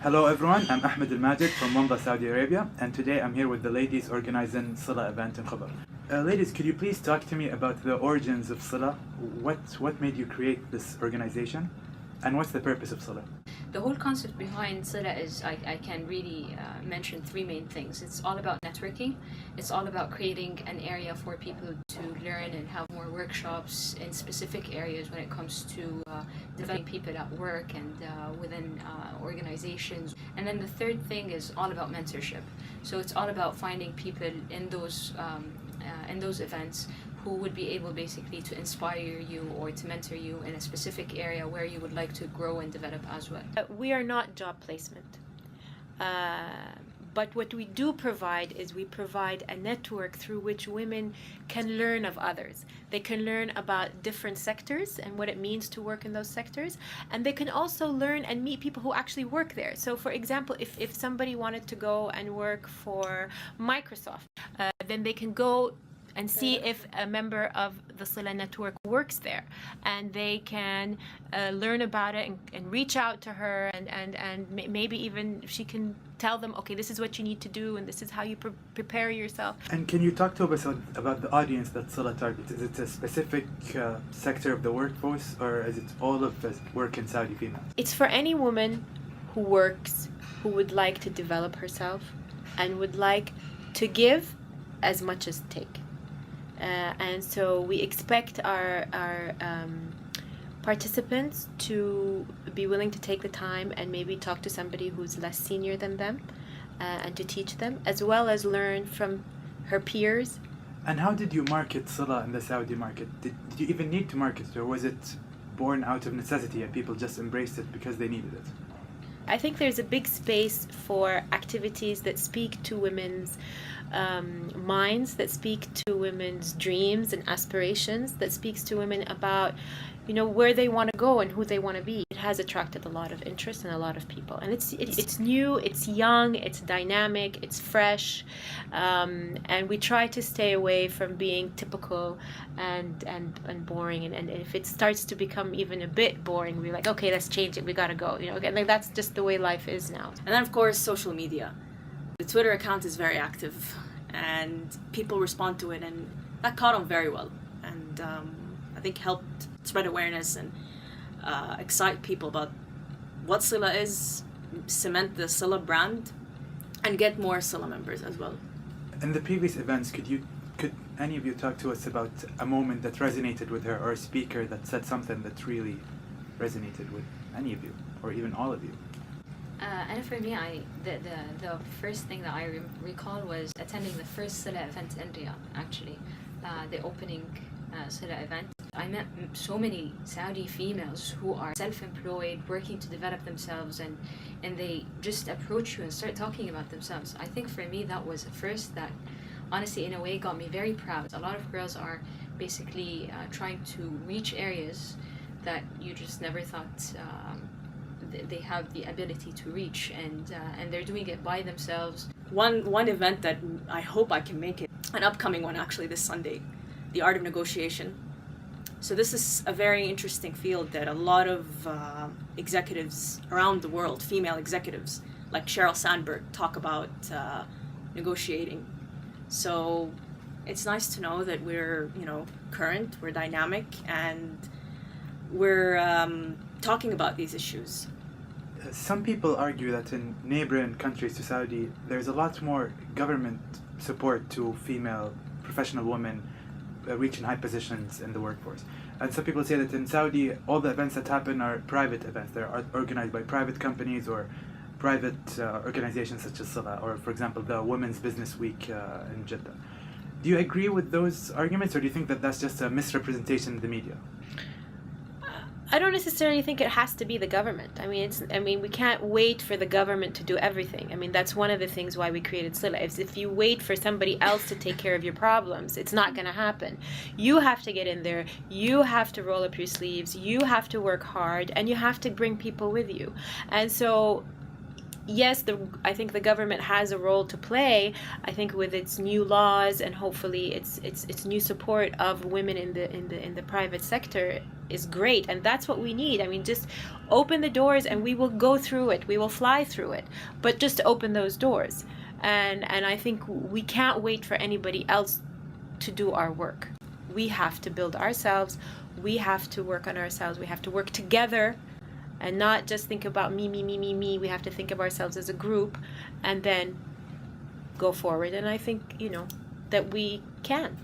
Hello everyone, I'm Ahmed Al-Majid from Wamda, Saudi Arabia, and today I'm here with the ladies organizing CellA event in Khobar. Ladies, could you please talk to me about the origins of CellA? What made you create this organization? And what's the purpose of CellA? The whole concept behind CellA is I can really mention three main things. It's all about networking. It's all about creating an area for people to learn and have more workshops in specific areas when it comes to developing people at work and within organizations. And then the third thing is all about mentorship. So it's all about finding people in those events who would be able basically to inspire you or to mentor you in a specific area where you would like to grow and develop as well. We are not job placement, but what we do provide is we provide a network through which women can learn of others. They can learn about different sectors and what it means to work in those sectors, and they can also learn and meet people who actually work there. So for example, if somebody wanted to go and work for Microsoft, then they can go and see if a member of the CellA network works there, and they can learn about it and reach out to her, and maybe even she can tell them, okay, this is what you need to do and this is how you prepare yourself. And can you talk to us about the audience that CellA targets? Is it a specific sector of the workforce, or is it all of the work in Saudi females? It's for any woman who works, who would like to develop herself and would like to give as much as take. And so we expect our participants to be willing to take the time and maybe talk to somebody who's less senior than them and to teach them, as well as learn from her peers. And how did you market CellA in the Saudi market? Did you even need to market it, or was it born out of necessity and people just embraced it because they needed it? I think there's a big space for activities that speak to women's minds, that speak to women's dreams and aspirations, that speaks to women about, you know, where they want to go and who they want to be. It has attracted a lot of interest in a lot of people, and it's new, it's young, it's dynamic, it's fresh, and we try to stay away from being typical and boring. And if it starts to become even a bit boring, we're like, okay, let's change it. We gotta go. You know, and like, that's just the way life is now. And then of course social media. The Twitter account is very active, and people respond to it, and that caught on very well, and I think helped spread awareness and excite people about what CellA is, cement the CellA brand, and get more CellA members as well. In the previous events, could any of you talk to us about a moment that resonated with her, or a speaker that said something that really resonated with any of you, or even all of you? And for me, the first thing that I recall was attending the first CellA event in Riyadh, actually, the opening CellA event. I met so many Saudi females who are self-employed, working to develop themselves, and they just approach you and start talking about themselves. I think for me that was a first that honestly in a way got me very proud. A lot of girls are basically trying to reach areas that you just never thought they have the ability to reach, and they're doing it by themselves. One event that I hope I can make it, an upcoming one actually this Sunday, the art of negotiation. So this is a very interesting field that a lot of executives around the world, female executives like Sheryl Sandberg, talk about negotiating. So it's nice to know that we're, you know, current, we're dynamic, and we're talking about these issues. Some people argue that in neighboring countries to Saudi, there's a lot more government support to female professional women reaching high positions in the workforce. And some people say that in Saudi, all the events that happen are private events. They're organized by private companies or private organizations such as CellA, or for example, the Women's Business Week in Jeddah. Do you agree with those arguments, or do you think that that's just a misrepresentation in the media? I don't necessarily think it has to be the government. I mean, we can't wait for the government to do everything. I mean, that's one of the things why we created CellA. If you wait for somebody else to take care of your problems, it's not going to happen. You have to get in there. You have to roll up your sleeves. You have to work hard, and you have to bring people with you. And so yes, I think the government has a role to play. I think with its new laws and hopefully its new support of women in the private sector is great, and that's what we need. I mean, just open the doors and we will go through it. We will fly through it. But just open those doors. And I think we can't wait for anybody else to do our work. We have to build ourselves. We have to work on ourselves. We have to work together and not just think about me. We have to think of ourselves as a group and then go forward. And I think, that we can.